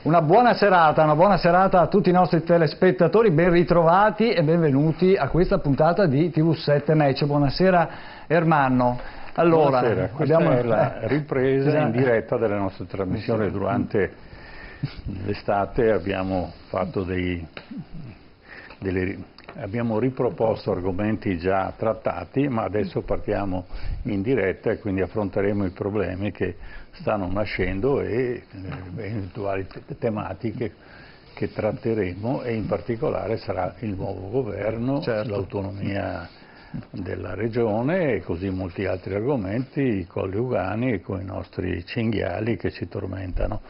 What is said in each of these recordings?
una buona serata a tutti i nostri telespettatori, ben ritrovati e benvenuti a questa puntata di TV7 Match. Buonasera Ermanno. Allora, buonasera, questa è la ripresa in diretta delle nostre trasmissioni. Durante l'estate abbiamo fatto abbiamo riproposto argomenti già trattati, ma adesso partiamo in diretta e quindi affronteremo i problemi che stanno nascendo e eventuali tematiche che tratteremo, e in particolare sarà il nuovo governo, certo, l'autonomia della regione e così molti altri argomenti, i colli ugani e con i nostri cinghiali che ci tormentano.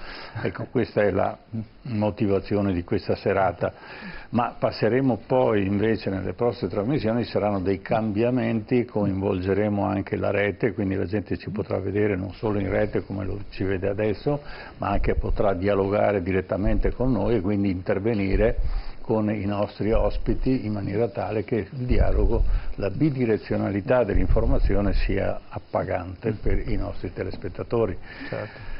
Ecco, questa è la motivazione di questa serata, ma passeremo poi invece nelle prossime trasmissioni, saranno dei cambiamenti, coinvolgeremo anche la rete, quindi la gente ci potrà vedere non solo in rete come ci vede adesso, ma anche potrà dialogare direttamente con noi e quindi intervenire con i nostri ospiti in maniera tale che il dialogo, la bidirezionalità dell'informazione sia appagante per i nostri telespettatori. Certo.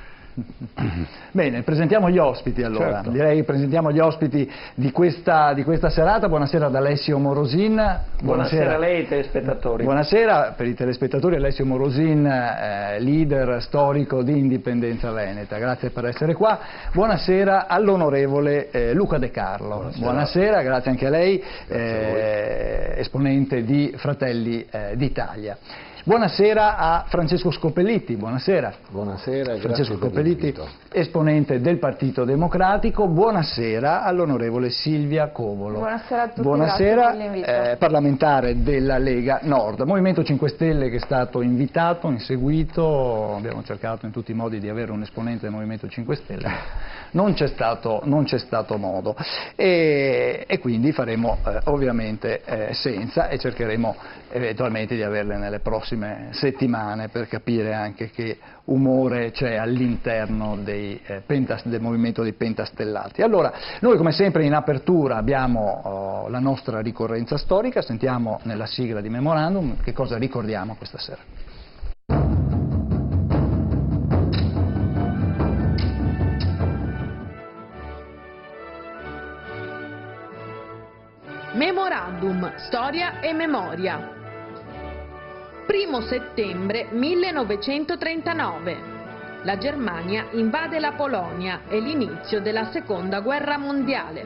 Bene, presentiamo gli ospiti allora. Certo. Direi che presentiamo gli ospiti di questa serata. Buonasera ad Alessio Morosin. Buonasera a lei telespettatori. Buonasera per i telespettatori, Alessio Morosin, leader storico di Indipendenza Veneta. Grazie per essere qua. Buonasera all'onorevole Luca De Carlo. Buonasera, grazie anche a lei, esponente di Fratelli d'Italia. Buonasera a Francesco Scopelliti, buonasera. Buonasera, Francesco Scopelliti, esponente del Partito Democratico. Buonasera all'onorevole Silvia Covolo. Buonasera a tutti, buonasera, parlamentare della Lega Nord. Movimento 5 Stelle che è stato invitato, inseguito, abbiamo cercato in tutti i modi di avere un esponente del Movimento 5 Stelle, non c'è stato modo e quindi faremo ovviamente senza, e cercheremo eventualmente di averle nelle prossime settimane per capire anche che umore c'è all'interno del movimento dei pentastellati. Allora, noi come sempre in apertura abbiamo la nostra ricorrenza storica, sentiamo nella sigla di Memorandum che cosa ricordiamo questa sera. Memorandum, storia e memoria. 1 settembre 1939. La Germania invade la Polonia e l'inizio della Seconda Guerra Mondiale.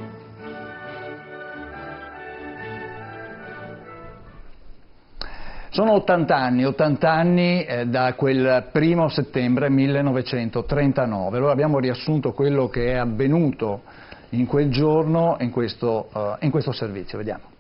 Sono 80 anni da quel 1 settembre 1939. Allora abbiamo riassunto quello che è avvenuto in quel giorno in questo servizio. Vediamo.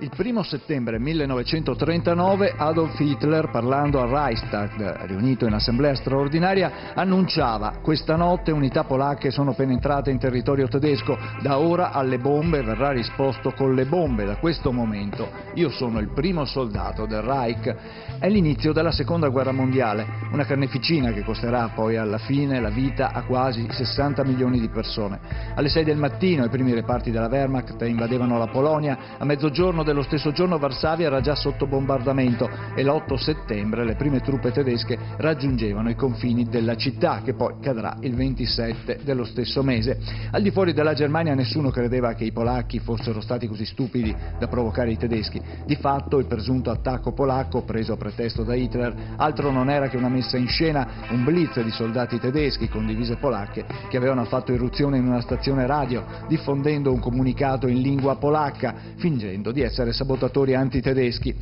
Il 1 settembre 1939 Adolf Hitler, parlando al Reichstag, riunito in assemblea straordinaria, annunciava: questa notte unità polacche sono penetrate in territorio tedesco, da ora alle bombe verrà risposto con le bombe, da questo momento io sono il primo soldato del Reich. È l'inizio della Seconda Guerra Mondiale, una carneficina che costerà poi alla fine la vita a quasi 60 milioni di persone. Alle 6 del mattino i primi reparti della Wehrmacht invadevano la Polonia, a mezzogiorno dello stesso giorno Varsavia era già sotto bombardamento e l'8 settembre le prime truppe tedesche raggiungevano i confini della città, che poi cadrà il 27 dello stesso mese. Al di fuori della Germania nessuno credeva che i polacchi fossero stati così stupidi da provocare i tedeschi. Di fatto il presunto attacco polacco, preso a pretesto da Hitler, altro non era che una messa in scena, un blitz di soldati tedeschi con divise polacche che avevano fatto irruzione in una stazione radio, diffondendo un comunicato in lingua polacca, fingendo di essere sabotatori antitedeschi.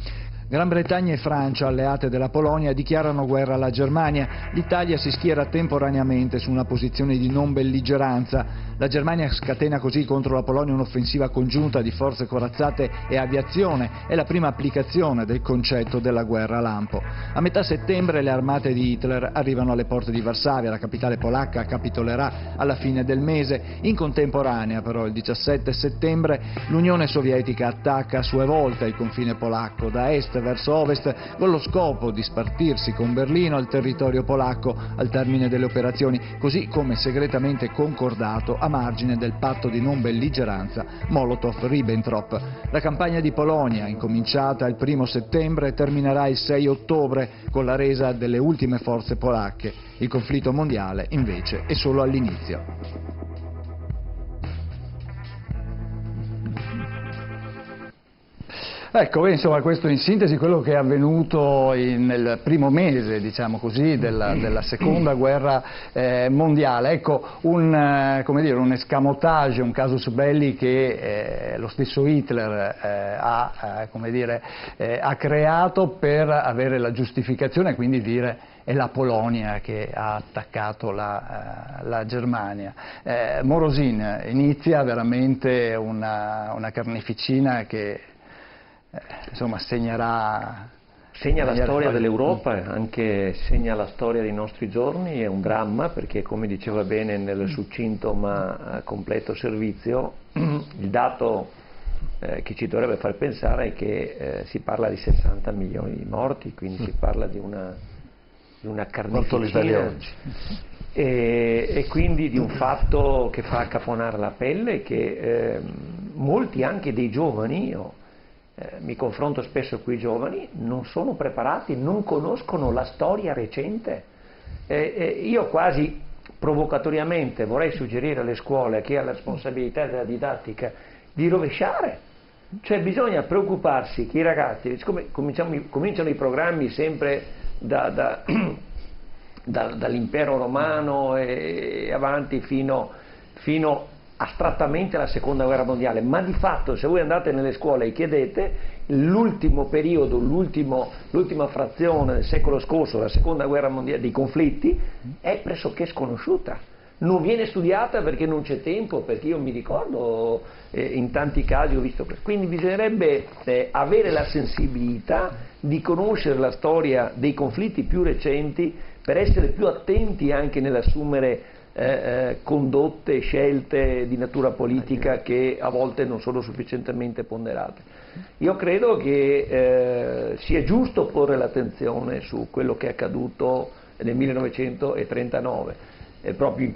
Gran Bretagna e Francia, alleate della Polonia, dichiarano guerra alla Germania. L'Italia si schiera temporaneamente su una posizione di non belligeranza. La Germania scatena così contro la Polonia un'offensiva congiunta di forze corazzate e aviazione. È la prima applicazione del concetto della guerra lampo. A metà settembre le armate di Hitler arrivano alle porte di Varsavia. La capitale polacca capitolerà alla fine del mese. In contemporanea, però, il 17 settembre l'Unione Sovietica attacca a sua volta il confine polacco da est est verso ovest con lo scopo di spartirsi con Berlino il territorio polacco al termine delle operazioni, così come segretamente concordato a margine del patto di non belligeranza Molotov-Ribbentrop. La campagna di Polonia, incominciata il 1° settembre, terminerà il 6 ottobre con la resa delle ultime forze polacche. Il conflitto mondiale, invece, è solo all'inizio. Ecco, insomma, questo in sintesi quello che è avvenuto nel primo mese, diciamo così, della seconda guerra mondiale. Ecco, come dire, un escamotage, un casus belli che lo stesso Hitler ha creato per avere la giustificazione, quindi dire è la Polonia che ha attaccato la Germania. Morozin inizia veramente una carneficina che insomma segna la storia dell'Europa, anche segna la storia dei nostri giorni. È un dramma perché, come diceva bene nel succinto ma completo servizio, il dato che ci dovrebbe far pensare è che si parla di 60 milioni di morti, quindi si parla di una carneficina e quindi di un fatto che fa accaponare la pelle, che molti anche dei giovani, mi confronto spesso con i giovani, non sono preparati, non conoscono la storia recente. Io quasi provocatoriamente vorrei suggerire alle scuole, che ha la responsabilità della didattica, di rovesciare. Cioè bisogna preoccuparsi che i ragazzi, siccome cominciano i programmi sempre dall'impero romano e avanti fino astrattamente alla seconda guerra mondiale, ma di fatto se voi andate nelle scuole e chiedete, l'ultimo periodo, l'ultima frazione del secolo scorso, la seconda guerra mondiale, dei conflitti, è pressoché sconosciuta. Non viene studiata perché non c'è tempo, perché io mi ricordo in tanti casi ho visto questo. Quindi bisognerebbe avere la sensibilità di conoscere la storia dei conflitti più recenti per essere più attenti anche nell'assumere condotte, scelte di natura politica che a volte non sono sufficientemente ponderate. Io credo che sia giusto porre l'attenzione su quello che è accaduto nel 1939, proprio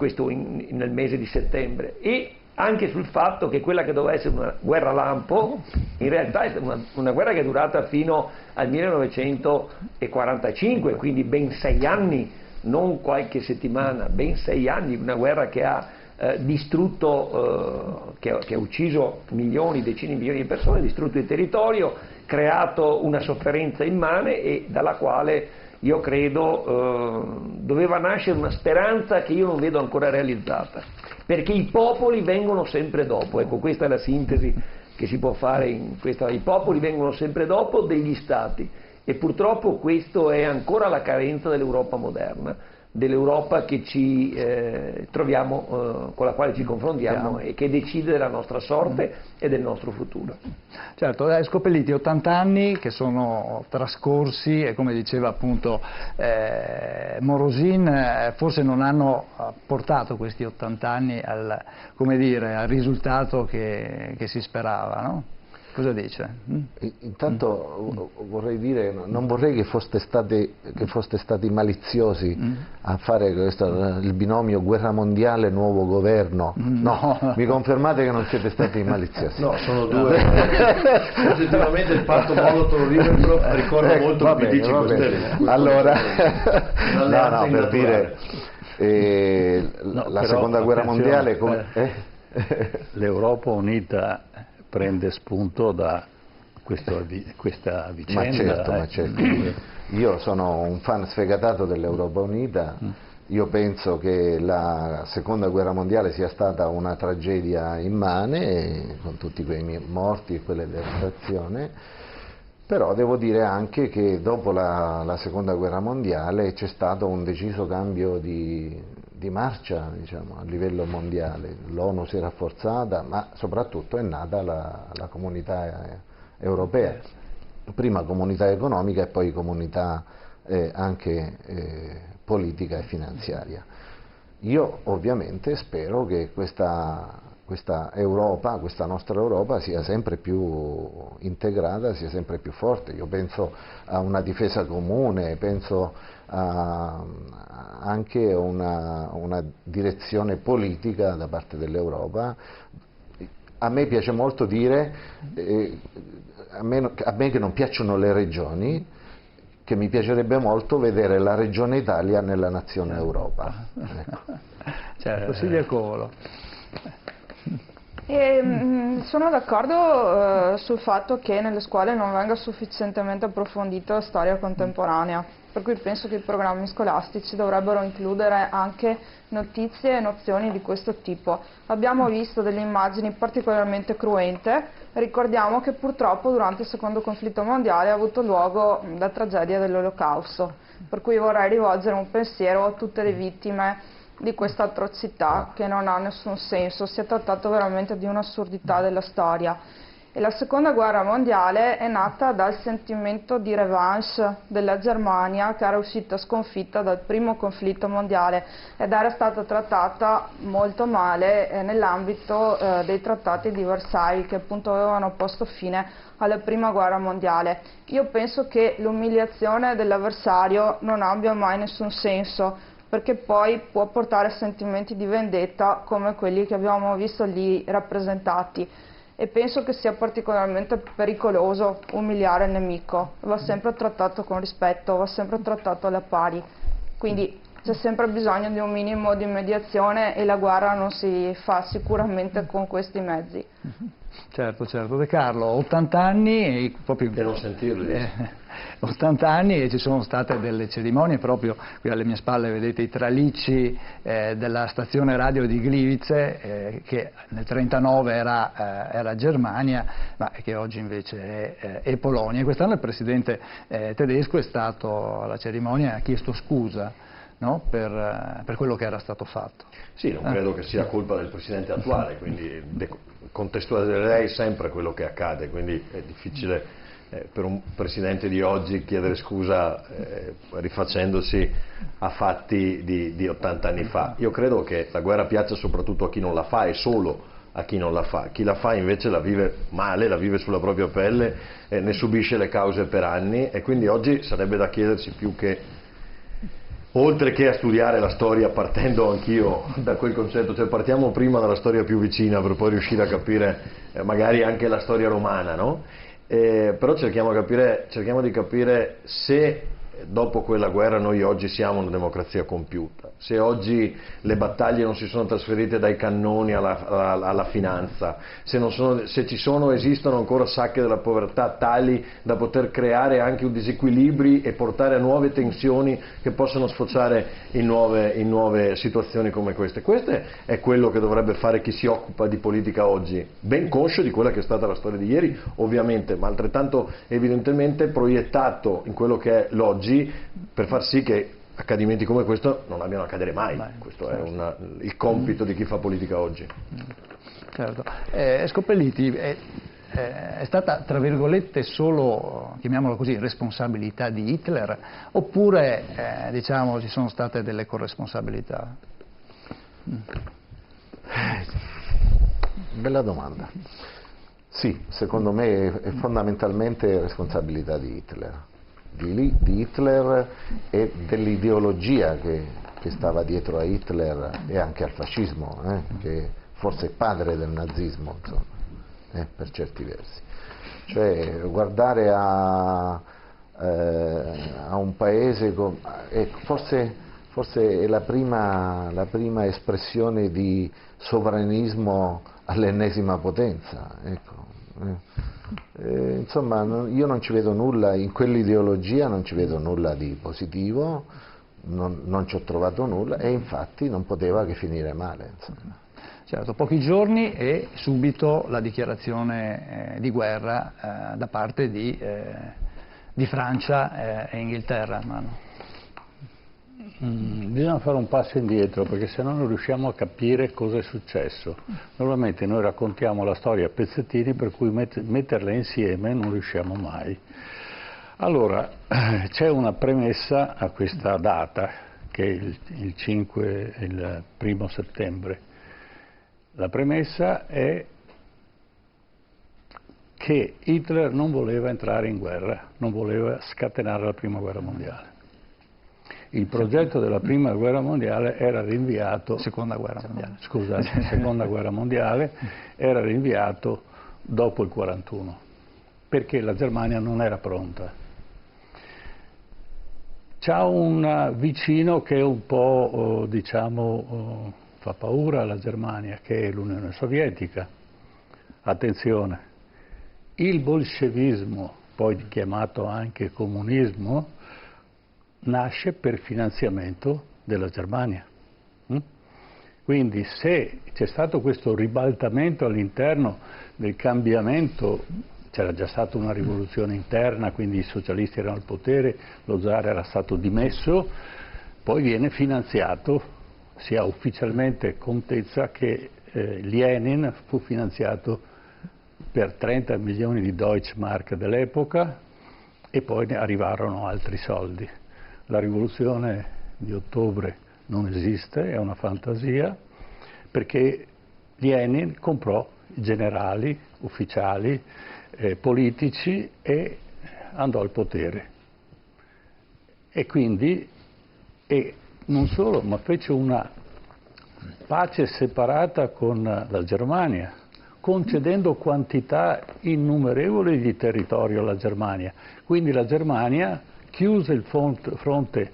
nel mese di settembre, e anche sul fatto che quella che doveva essere una guerra lampo in realtà è una guerra che è durata fino al 1945, quindi ben 6 anni, non qualche settimana, ben 6 anni, una guerra che ha distrutto, che ha ucciso milioni, decine di milioni di persone, distrutto il territorio, creato una sofferenza immane e dalla quale io credo doveva nascere una speranza che io non vedo ancora realizzata, perché i popoli vengono sempre dopo. Ecco, questa è la sintesi che si può fare in questa. I popoli vengono sempre dopo degli stati. E purtroppo questo è ancora la carenza dell'Europa moderna, dell'Europa che ci troviamo, con la quale ci confrontiamo e che decide della nostra sorte e del nostro futuro. Certo, Scopelliti, 80 anni che sono trascorsi e, come diceva appunto Morozin, forse non hanno portato questi 80 anni al risultato che si sperava, no? Cosa dice? Intanto vorrei dire, non vorrei che foste stati maliziosi a fare il binomio guerra mondiale nuovo governo. No, mi confermate che non siete stati maliziosi? No, sono due. Oggettivamente il patto Molotov-Ribbentrop ricorda molto il PD 5 Stelle. Allora, no, per dire la seconda guerra mondiale l'Europa unita prende spunto da questa vicenda. Ma certo. Io sono un fan sfegatato dell'Europa Unita. Io penso che la seconda guerra mondiale sia stata una tragedia immane, con tutti quei morti e quelle devastazioni, però devo dire anche che dopo la seconda guerra mondiale c'è stato un deciso cambio di marcia, diciamo, a livello mondiale. L'ONU si è rafforzata, ma soprattutto è nata la comunità europea, prima comunità economica e poi comunità anche politica e finanziaria. Io ovviamente spero che questa questa Europa, questa nostra Europa sia sempre più integrata, sia sempre più forte. Io penso a una difesa comune, penso anche a una direzione politica da parte dell'Europa. A me piace molto dire, a me che non piacciono le regioni, che mi piacerebbe molto vedere la regione Italia nella nazione Europa. Ecco. Certo, Silvia Covolo. Sono d'accordo sul fatto che nelle scuole non venga sufficientemente approfondita la storia contemporanea, per cui penso che i programmi scolastici dovrebbero includere anche notizie e nozioni di questo tipo. Abbiamo visto delle immagini particolarmente cruente, ricordiamo che purtroppo durante il secondo conflitto mondiale ha avuto luogo la tragedia dell'Olocausto, per cui vorrei rivolgere un pensiero a tutte le vittime di questa atrocità che non ha nessun senso. Si è trattato veramente di un'assurdità della storia. E la seconda guerra mondiale è nata dal sentimento di revanche della Germania, che era uscita sconfitta dal primo conflitto mondiale ed era stata trattata molto male nell'ambito dei trattati di Versailles, che appunto avevano posto fine alla prima guerra mondiale. Io penso che l'umiliazione dell'avversario non abbia mai nessun senso, perché poi può portare sentimenti di vendetta come quelli che abbiamo visto lì rappresentati, e penso che sia particolarmente pericoloso umiliare il nemico. Va sempre trattato con rispetto, va sempre trattato alla pari, quindi c'è sempre bisogno di un minimo di mediazione e la guerra non si fa sicuramente con questi mezzi. Certo, certo. De Carlo, 80 anni e proprio... Per non sentirli. 80 anni e ci sono state delle cerimonie, proprio qui alle mie spalle vedete i tralicci della stazione radio di Gliwice, che nel 1939 era Germania, ma che oggi invece è Polonia. E quest'anno il presidente tedesco è stato alla cerimonia e ha chiesto scusa, no? per quello che era stato fatto. Sì, non credo che sia colpa del presidente attuale, quindi contestualizzerei sempre quello che accade, quindi è difficile per un presidente di oggi chiedere scusa rifacendosi a fatti di 80 anni fa. Io credo che la guerra piaccia soprattutto a chi non la fa e solo a chi non la fa. Chi la fa invece la vive male, la vive sulla propria pelle, ne subisce le cause per anni, e quindi oggi sarebbe da chiedersi più che, oltre che a studiare la storia partendo anch'io da quel concetto, cioè partiamo prima dalla storia più vicina per poi riuscire a capire magari anche la storia romana, no? Però cerchiamo di capire se dopo quella guerra noi oggi siamo una democrazia compiuta, se oggi le battaglie non si sono trasferite dai cannoni alla finanza, se esistono ancora sacche della povertà tali da poter creare anche un disequilibri e portare a nuove tensioni che possono sfociare in nuove situazioni come queste. Questo è quello che dovrebbe fare chi si occupa di politica oggi, ben conscio di quella che è stata la storia di ieri ovviamente, ma altrettanto evidentemente proiettato in quello che è l'oggi, per far sì che accadimenti come questo non abbiano a accadere mai. Questo è il compito di chi fa politica oggi. Certo. Scopelliti, è stata tra virgolette solo, chiamiamolo così, responsabilità di Hitler, oppure diciamo ci sono state delle corresponsabilità? Bella domanda. Sì, secondo me è fondamentalmente responsabilità di Hitler. Di Hitler e dell'ideologia che stava dietro a Hitler e anche al fascismo, che forse è padre del nazismo, insomma, per certi versi. Cioè guardare a un paese, forse è la prima espressione di sovranismo all'ennesima potenza, ecco. Insomma, io non ci vedo nulla, in quell'ideologia non ci vedo nulla di positivo, non ci ho trovato nulla, e infatti non poteva che finire male, insomma. Certo, pochi giorni e subito la dichiarazione di guerra da parte di Francia e Inghilterra. Manu. Bisogna fare un passo indietro, perché se no non riusciamo a capire cosa è successo. Normalmente noi raccontiamo la storia a pezzettini, per cui metterla insieme non riusciamo mai. Allora, c'è una premessa a questa data, che è il 1° settembre, La premessa è che Hitler non voleva entrare in guerra, non voleva scatenare la Prima Guerra Mondiale. Il progetto della Prima Guerra Mondiale era rinviato... Seconda Guerra Mondiale. Scusate, Seconda Guerra Mondiale era rinviato dopo il 1941, perché la Germania non era pronta. C'ha un vicino che è un po', diciamo, fa paura alla Germania, che è l'Unione Sovietica. Attenzione, il bolscevismo, poi chiamato anche comunismo, nasce per finanziamento della Germania. Quindi se c'è stato questo ribaltamento all'interno del cambiamento, c'era già stata una rivoluzione interna, quindi i socialisti erano al potere, lo zar era stato dimesso, poi viene finanziato, si ha ufficialmente contezza che Lenin fu finanziato per 30 milioni di Deutschmark dell'epoca e poi ne arrivarono altri soldi. La rivoluzione di ottobre non esiste, è una fantasia, perché Lenin comprò generali, ufficiali, politici e andò al potere. E quindi, e non solo, ma fece una pace separata con la Germania, concedendo quantità innumerevoli di territorio alla Germania. Quindi la Germania chiuse il fronte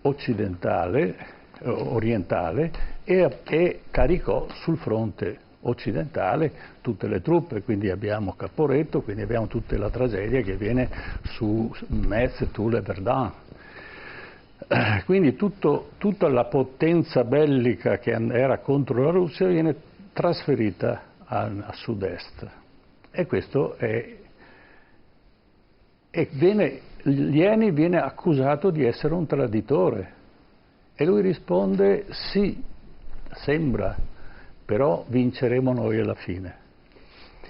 occidentale, orientale e caricò sul fronte occidentale tutte le truppe, quindi abbiamo Caporetto, quindi abbiamo tutta la tragedia che viene su Metz, Toul e Verdun. Quindi tutta la potenza bellica che era contro la Russia viene trasferita a sud-est. E questo Lenin viene accusato di essere un traditore e lui risponde sì, sembra, però vinceremo noi alla fine.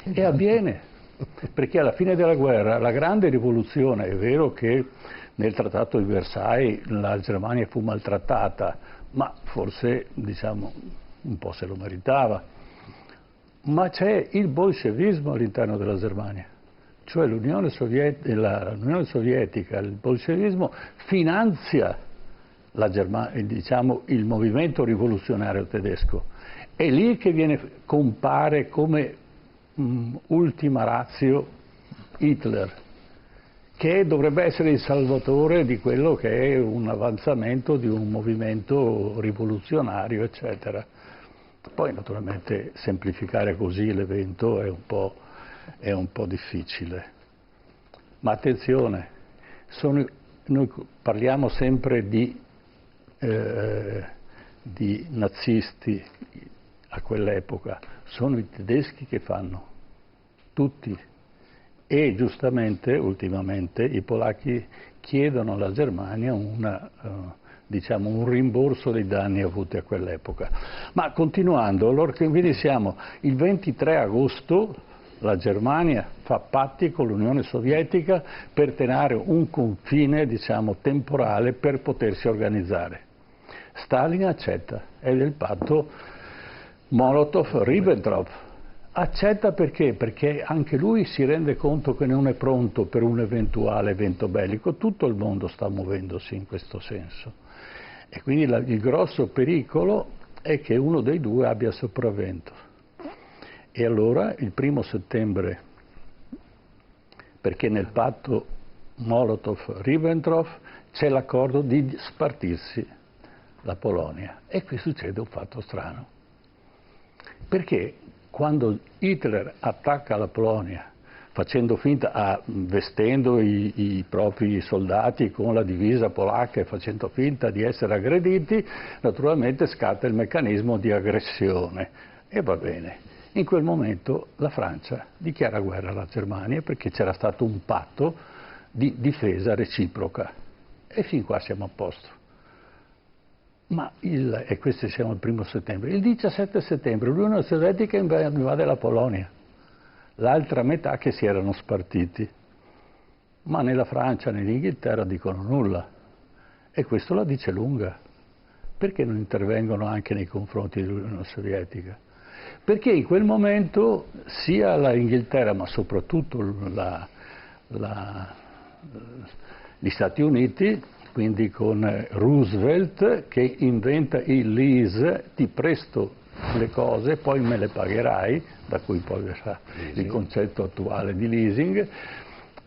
E avviene, perché alla fine della guerra, la grande rivoluzione, è vero che nel Trattato di Versailles la Germania fu maltrattata, ma forse, diciamo, un po' se lo meritava, ma c'è il bolscevismo all'interno della Germania. Cioè l'Unione Sovietica, il bolscevismo finanzia diciamo, il movimento rivoluzionario tedesco. È lì che compare come ultima ratio Hitler, che dovrebbe essere il salvatore di quello che è un avanzamento di un movimento rivoluzionario, eccetera. Poi naturalmente semplificare così l'evento è un po' difficile. Ma attenzione, noi parliamo sempre di nazisti a quell'epoca, sono i tedeschi che fanno, tutti. E giustamente, ultimamente, i polacchi chiedono alla Germania diciamo, un rimborso dei danni avuti a quell'epoca. Ma continuando, allora, quindi siamo il 23 agosto, la Germania fa patti con l'Unione Sovietica per tenere un confine, diciamo, temporale per potersi organizzare. Stalin accetta, è del patto Molotov-Ribbentrop. Accetta perché? Perché anche lui si rende conto che non è pronto per un eventuale evento bellico. Tutto il mondo sta muovendosi in questo senso. E quindi il grosso pericolo è che uno dei due abbia sopravvento. E allora il 1° settembre, perché nel patto Molotov-Ribbentrop c'è l'accordo di spartirsi la Polonia. E qui succede un fatto strano. Perché quando Hitler attacca la Polonia, facendo finta, vestendo i propri soldati con la divisa polacca e facendo finta di essere aggrediti, naturalmente scatta il meccanismo di aggressione. E va bene. In quel momento la Francia dichiara guerra alla Germania perché c'era stato un patto di difesa reciproca. E fin qua siamo a posto. E questo siamo il 1° settembre. Il 17 settembre l'Unione Sovietica invade la Polonia, l'altra metà che si erano spartiti. Ma né la Francia né l'Inghilterra dicono nulla. E questo la dice lunga. Perché non intervengono anche nei confronti dell'Unione Sovietica? Perché in quel momento sia l'Inghilterra, ma soprattutto gli Stati Uniti, quindi con Roosevelt che inventa il lease, ti presto le cose, poi me le pagherai, da cui poi verrà il concetto attuale di leasing,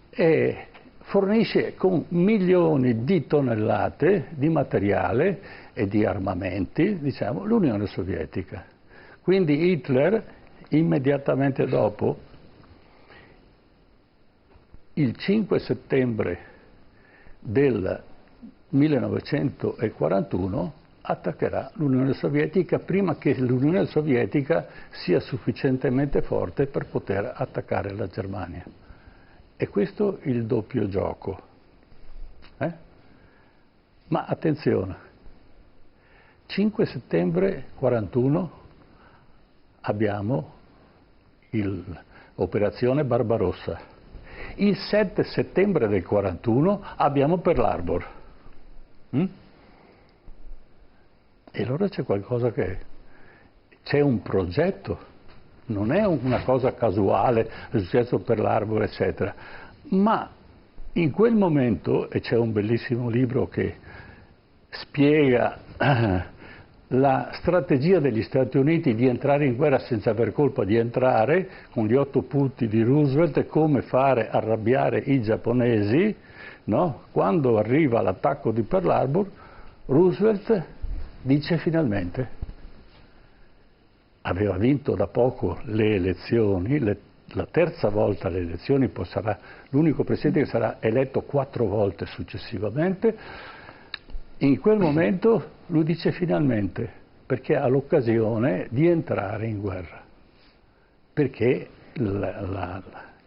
e fornisce con milioni di tonnellate di materiale e di armamenti, diciamo, l'Unione Sovietica. Quindi Hitler, immediatamente dopo, il 5 settembre del 1941, attaccherà l'Unione Sovietica prima che l'Unione Sovietica sia sufficientemente forte per poter attaccare la Germania. E questo è il doppio gioco. Ma attenzione, 5 settembre 41 abbiamo l'operazione Barbarossa. Il 7 settembre del 41 abbiamo Pearl Harbor. E allora c'è qualcosa c'è un progetto, non è una cosa casuale, è successo per l'Arbor, eccetera, ma in quel momento, e c'è un bellissimo libro che spiega la strategia degli Stati Uniti di entrare in guerra senza aver colpa di entrare, con gli 8 punti di Roosevelt, e come fare arrabbiare i giapponesi, no? Quando arriva l'attacco di Pearl Harbor, Roosevelt dice finalmente, aveva vinto da poco le elezioni, la terza volta alle elezioni, poi sarà l'unico presidente che sarà eletto 4 volte successivamente. In quel momento lui dice finalmente, perché ha l'occasione di entrare in guerra, perché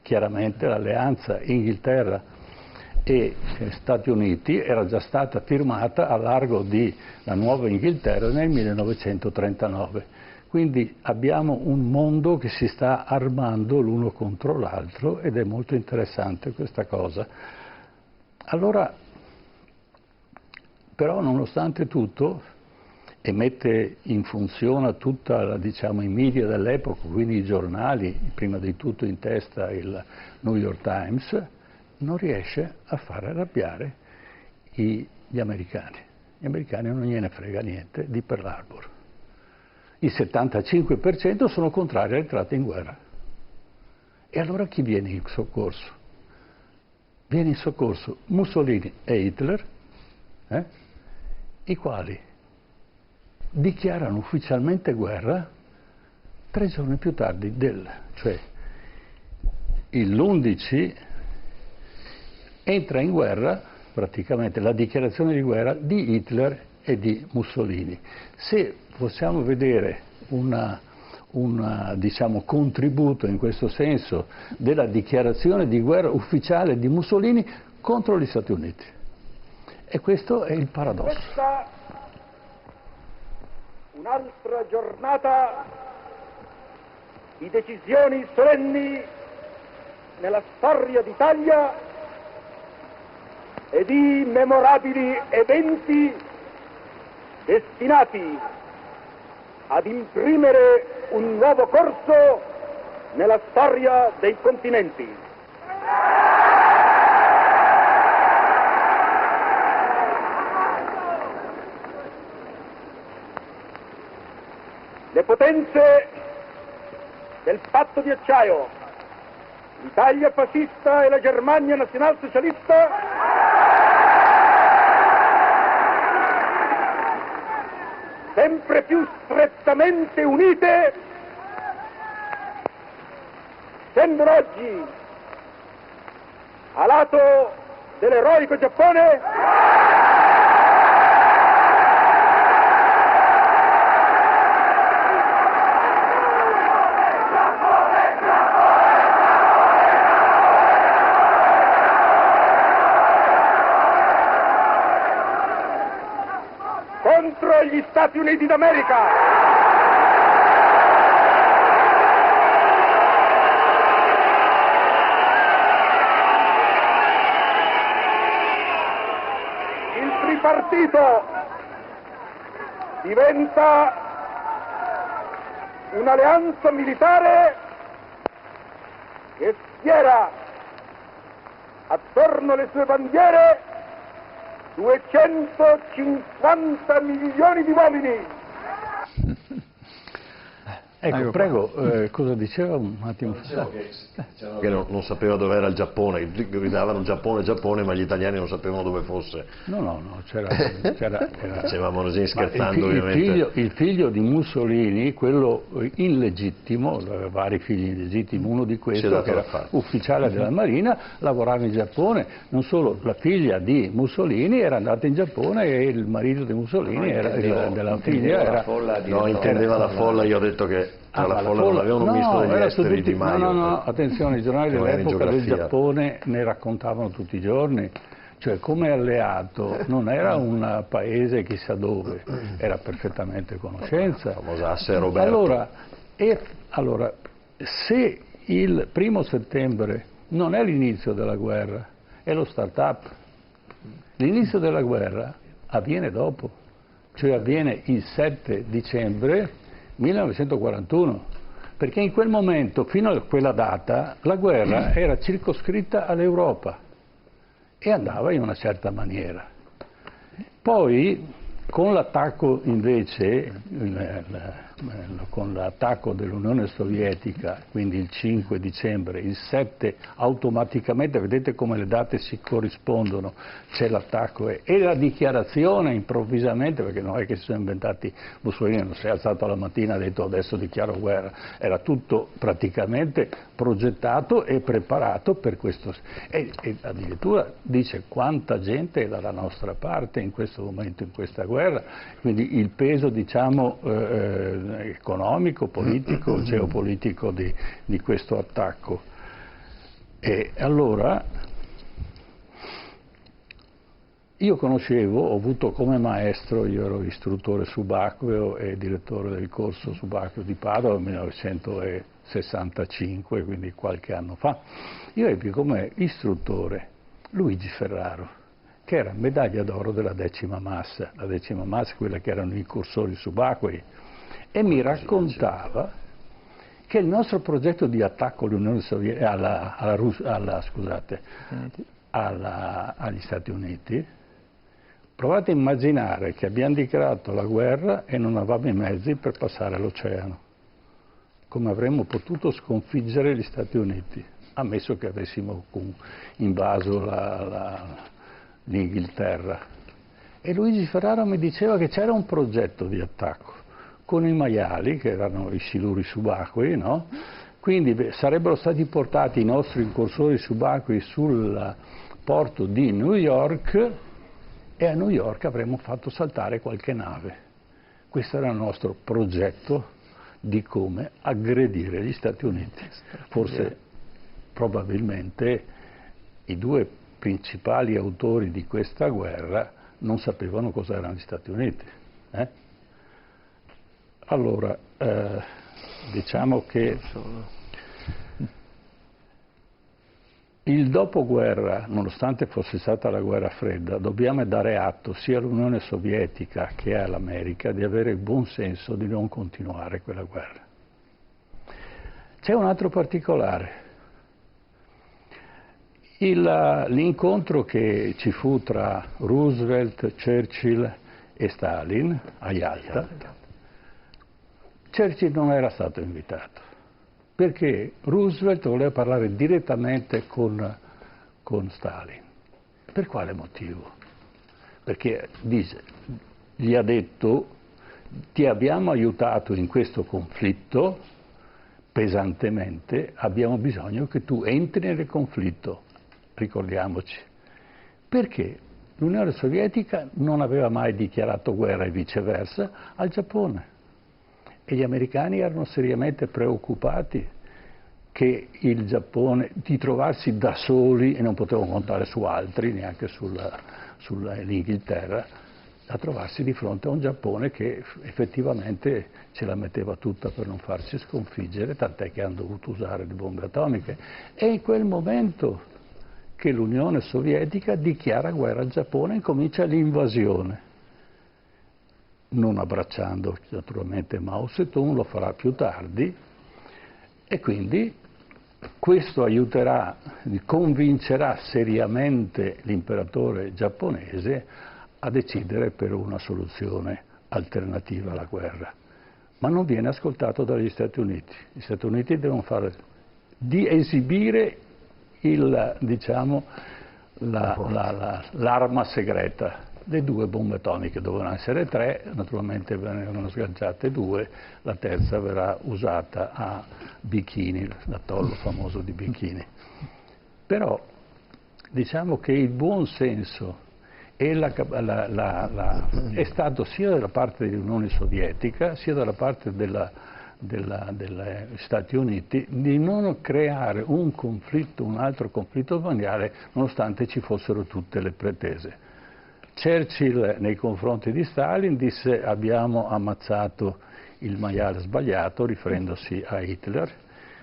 chiaramente l'alleanza Inghilterra e Stati Uniti era già stata firmata a largo di la nuova Inghilterra nel 1939. Quindi abbiamo un mondo che si sta armando l'uno contro l'altro ed è molto interessante questa cosa. Allora, però nonostante tutto, e mette in funzione tutta, diciamo, i media dell'epoca, quindi i giornali, prima di tutto in testa il New York Times, non riesce a far arrabbiare gli americani. Gli americani non gliene frega niente di Pearl Harbor. Il 75% sono contrari all'entrata in guerra. E allora chi viene in soccorso? Viene in soccorso Mussolini e Hitler, i quali dichiarano ufficialmente guerra 3 giorni più tardi, cioè l'11 entra in guerra praticamente la dichiarazione di guerra di Hitler e di Mussolini. Se possiamo vedere un diciamo, contributo in questo senso della dichiarazione di guerra ufficiale di Mussolini contro gli Stati Uniti. E questo è il paradosso. Questa un'altra giornata di decisioni solenni nella storia d'Italia e di memorabili eventi destinati ad imprimere un nuovo corso nella storia dei continenti. Le potenze del patto di acciaio, l'Italia fascista e la Germania nazionalsocialista, sempre più strettamente unite, sembrano oggi a lato dell'eroico Giappone contro gli Stati Uniti d'America. Il tripartito diventa un'alleanza militare che schiera attorno alle sue bandiere 250 milioni di uomini. Ecco, prego, cosa diceva un attimo fa? Che non sapeva dove era il Giappone, gridavano Giappone, Giappone, ma gli italiani non sapevano dove fosse. No, c'era Dicevamo così scherzando, ovviamente. Il figlio di Mussolini, quello illegittimo, aveva vari figli illegittimi, uno di questi, che era ufficiale della Marina, lavorava in Giappone. Non solo, la figlia di Mussolini era andata in Giappone e il marito di Mussolini della figlia era... No, intendeva la folla, io ho detto che la folla non aveva un ministro degli esteri Di Maio. No, attenzione, i giornali dell'epoca del Giappone ne raccontavano tutti i giorni, cioè come alleato non era un paese chissà dove, era perfettamente a conoscenza. Famosa asse Roberto. Allora, se il 1° settembre non è l'inizio della guerra, è lo start-up. L'inizio della guerra avviene dopo, cioè avviene il 7 dicembre 1941, perché in quel momento, fino a quella data, la guerra era circoscritta all'Europa e andava in una certa maniera. Poi, con l'attacco invece, con l'attacco dell'Unione Sovietica, quindi il 5 dicembre, il 7 automaticamente, vedete come le date si corrispondono, c'è l'attacco e la dichiarazione improvvisamente, perché non è che si sono inventati, Mussolini non si è alzato la mattina e ha detto adesso dichiaro guerra, era tutto praticamente progettato e preparato per questo. E addirittura dice quanta gente è dalla nostra parte in questo momento, in questa guerra, quindi il peso diciamo economico, politico, geopolitico di questo attacco. E allora io conoscevo, ho avuto come maestro, io ero istruttore subacqueo e direttore del corso subacqueo di Padova nel 1965, quindi qualche anno fa. Io ebbi come istruttore Luigi Ferraro, che era medaglia d'oro della 10ª massa, la 10ª massa, quella che erano i cursori subacquei, e mi raccontava che il nostro progetto di attacco all'Unione Sovietica, agli Stati Uniti, provate a immaginare che abbiamo dichiarato la guerra e non avevamo i mezzi per passare l'oceano. Come avremmo potuto sconfiggere gli Stati Uniti, ammesso che avessimo invaso l'Inghilterra. E Luigi Ferraro mi diceva che c'era un progetto di attacco con i maiali, che erano i siluri subacquei, no? Quindi sarebbero stati portati i nostri incursori subacquei sul porto di New York e a New York avremmo fatto saltare qualche nave. Questo era il nostro progetto di come aggredire gli Stati Uniti. Forse, probabilmente, i due principali autori di questa guerra non sapevano cosa erano gli Stati Uniti. Allora, diciamo che il dopoguerra, nonostante fosse stata la guerra fredda, dobbiamo dare atto sia all'Unione Sovietica che all'America di avere il buon senso di non continuare quella guerra. C'è un altro particolare. L'incontro che ci fu tra Roosevelt, Churchill e Stalin a Yalta, Churchill non era stato invitato, perché Roosevelt voleva parlare direttamente con Stalin. Per quale motivo? Perché gli ha detto: ti abbiamo aiutato in questo conflitto pesantemente, abbiamo bisogno che tu entri nel conflitto. Ricordiamoci, perché l'Unione Sovietica non aveva mai dichiarato guerra e viceversa al Giappone e gli americani erano seriamente preoccupati che il Giappone, di trovarsi da soli, e non potevano contare su altri, neanche sull'Inghilterra, a trovarsi di fronte a un Giappone che effettivamente ce la metteva tutta per non farci sconfiggere, tant'è che hanno dovuto usare le bombe atomiche. E in quel momento che l'Unione Sovietica dichiara guerra al Giappone e comincia l'invasione. non abbracciando naturalmente Mao Zedong, lo farà più tardi, e quindi questo aiuterà, convincerà seriamente l'imperatore giapponese a decidere per una soluzione alternativa alla guerra. Ma non viene ascoltato dagli Stati Uniti. Gli Stati Uniti devono esibire l'arma segreta. Le 2 bombe atomiche dovevano essere 3, naturalmente vengono sganciate 2, la terza verrà usata a Bikini, l'atollo famoso di Bikini. Però diciamo che il buon senso è stato sia dalla parte dell'Unione Sovietica sia dalla parte degli Stati Uniti di non creare un altro conflitto mondiale, nonostante ci fossero tutte le pretese. Churchill nei confronti di Stalin disse: abbiamo ammazzato il maiale sbagliato, riferendosi a Hitler.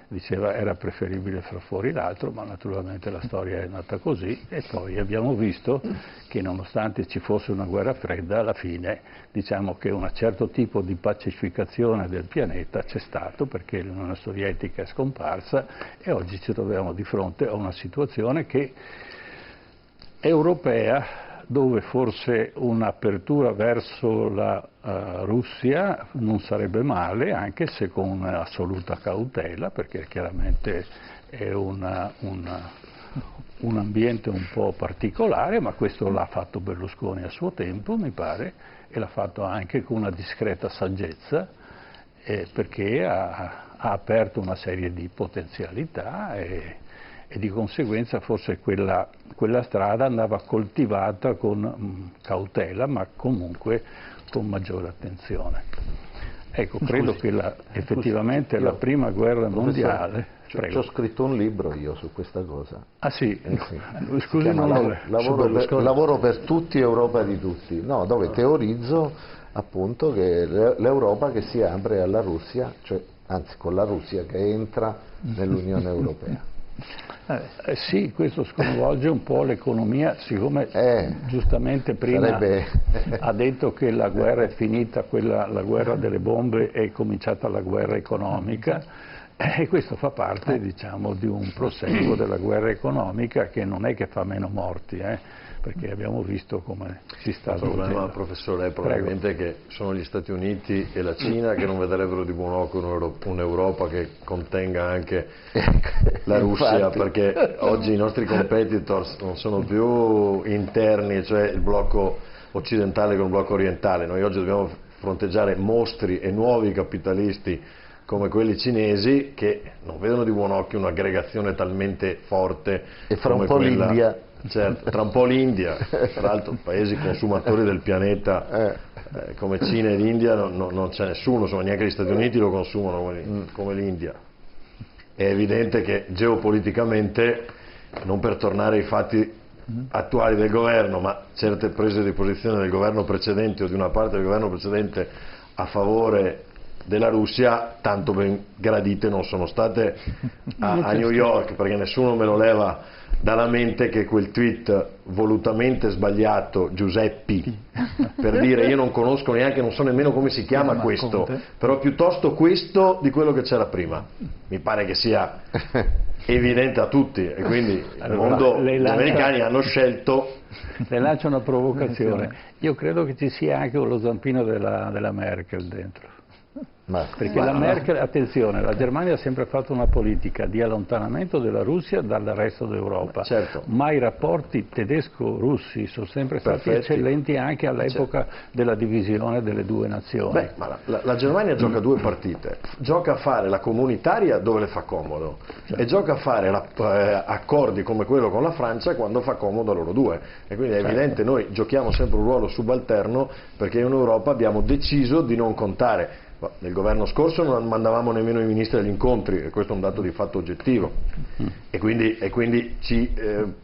Diceva era preferibile far fuori l'altro, ma naturalmente la storia è nata così, e poi abbiamo visto che nonostante ci fosse una guerra fredda, alla fine diciamo che un certo tipo di pacificazione del pianeta c'è stato, perché l'Unione Sovietica è scomparsa e oggi ci troviamo di fronte a una situazione che è europea, dove forse un'apertura verso la Russia non sarebbe male, anche se con assoluta cautela, perché chiaramente è un ambiente un po' particolare, ma questo l'ha fatto Berlusconi a suo tempo, mi pare, e l'ha fatto anche con una discreta saggezza, perché ha aperto una serie di potenzialità e di conseguenza forse quella strada andava coltivata con cautela, ma comunque con maggiore attenzione. Ecco, credo che effettivamente la prima guerra mondiale... Ci ho scritto un libro io su questa cosa. Ah sì? Sì. Scusi, lavoro per tutti, Europa di tutti, no, dove teorizzo appunto che l'Europa che si apre alla Russia, anzi con la Russia che entra nell'Unione Europea. Sì, questo sconvolge un po' l'economia, siccome giustamente prima ha detto che la guerra è finita, la guerra delle bombe, è cominciata la guerra economica, e questo fa parte diciamo di un proseguo della guerra economica che non è che fa meno morti, perché abbiamo visto come si sta svolgendo. Il problema, professore, è probabilmente che sono gli Stati Uniti e la Cina che non vedrebbero di buon occhio un'Europa che contenga anche la Russia, perché oggi i nostri competitors non sono più interni, cioè il blocco occidentale con il blocco orientale. Noi oggi dobbiamo fronteggiare mostri e nuovi capitalisti come quelli cinesi, che non vedono di buon occhio un'aggregazione talmente forte e fra come un po' quella... l'India. Certo, tra un po' l'India, tra l'altro paesi consumatori del pianeta come Cina ed India non c'è nessuno, insomma, neanche gli Stati Uniti lo consumano come l'India. È evidente che geopoliticamente, non per tornare ai fatti attuali del governo, ma certe prese di posizione del governo precedente o di una parte del governo precedente a favore della Russia tanto ben gradite non sono state a New York, perché nessuno me lo leva dalla mente che quel tweet volutamente sbagliato, Giuseppi, per dire io non conosco neanche, non so nemmeno come si chiama questo, però piuttosto questo di quello che c'era prima, mi pare che sia evidente a tutti, e quindi il mondo, gli americani hanno scelto. Le lancio una provocazione, io credo che ci sia anche lo zampino della Merkel dentro. Perché la Merkel, attenzione, la Germania ha sempre fatto una politica di allontanamento della Russia dal resto d'Europa, ma i rapporti tedesco-russi sono sempre stati eccellenti anche all'epoca della divisione delle due nazioni. Ma la Germania gioca due partite, gioca a fare la comunitaria dove le fa comodo e gioca a fare accordi come quello con la Francia quando fa comodo a loro due, e quindi è evidente, noi giochiamo sempre un ruolo subalterno perché in Europa abbiamo deciso di non contare. Nel governo scorso non mandavamo nemmeno i ministri agli incontri, e questo è un dato di fatto oggettivo, e quindi ci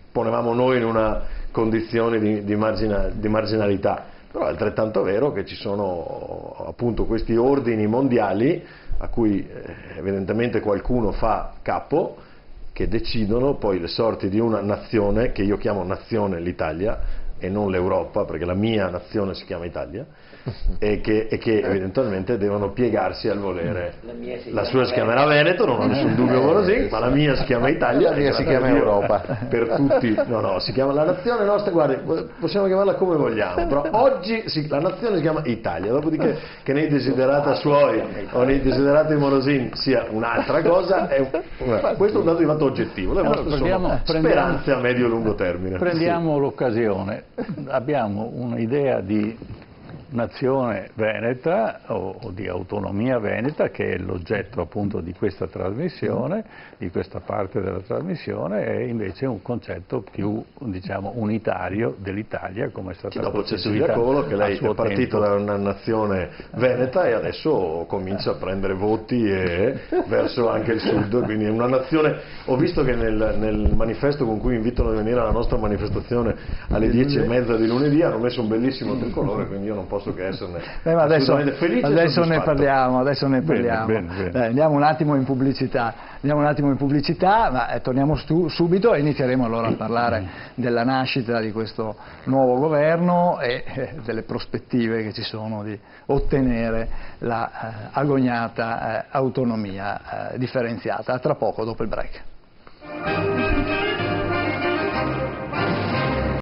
ponevamo noi in una condizione di marginalità. Però è altrettanto vero che ci sono appunto questi ordini mondiali a cui evidentemente qualcuno fa capo, che decidono poi le sorti di una nazione, che io chiamo nazione l'Italia, e non l'Europa, perché la mia nazione si chiama Italia, e che eventualmente devono piegarsi al volere. La sua si chiamerà Veneto, non ho nessun dubbio così, ma la mia si chiama Italia, la mia si chiama Europa. Per tutti, no, si chiama la nazione nostra, guardi, possiamo chiamarla come vogliamo, però oggi la nazione si chiama Italia, dopodiché che nei desiderata suoi o nei desiderati Morosini sia un'altra cosa, questo è un dato di fatto oggettivo, le nostre sono speranze a medio-lungo termine. Prendiamo l'occasione, abbiamo un'idea di nazione veneta o di autonomia veneta, che è l'oggetto appunto di questa trasmissione, di questa parte della trasmissione, è invece un concetto più, diciamo, unitario dell'Italia, come è stata dopo costituita Cecilia Colo, che lei è partito tempo da una nazione veneta e adesso comincia a prendere voti verso anche il sud, quindi è una nazione. Ho visto che nel manifesto con cui invitano a venire alla nostra manifestazione alle 10:30 di lunedì hanno messo un bellissimo tricolore, quindi io non posso che esserne ma adesso felice. ne parliamo. Bene. Andiamo un attimo in pubblicità, ma torniamo subito e inizieremo allora a parlare della nascita di questo nuovo governo e delle prospettive che ci sono di ottenere la agognata autonomia differenziata. A tra poco, dopo il break.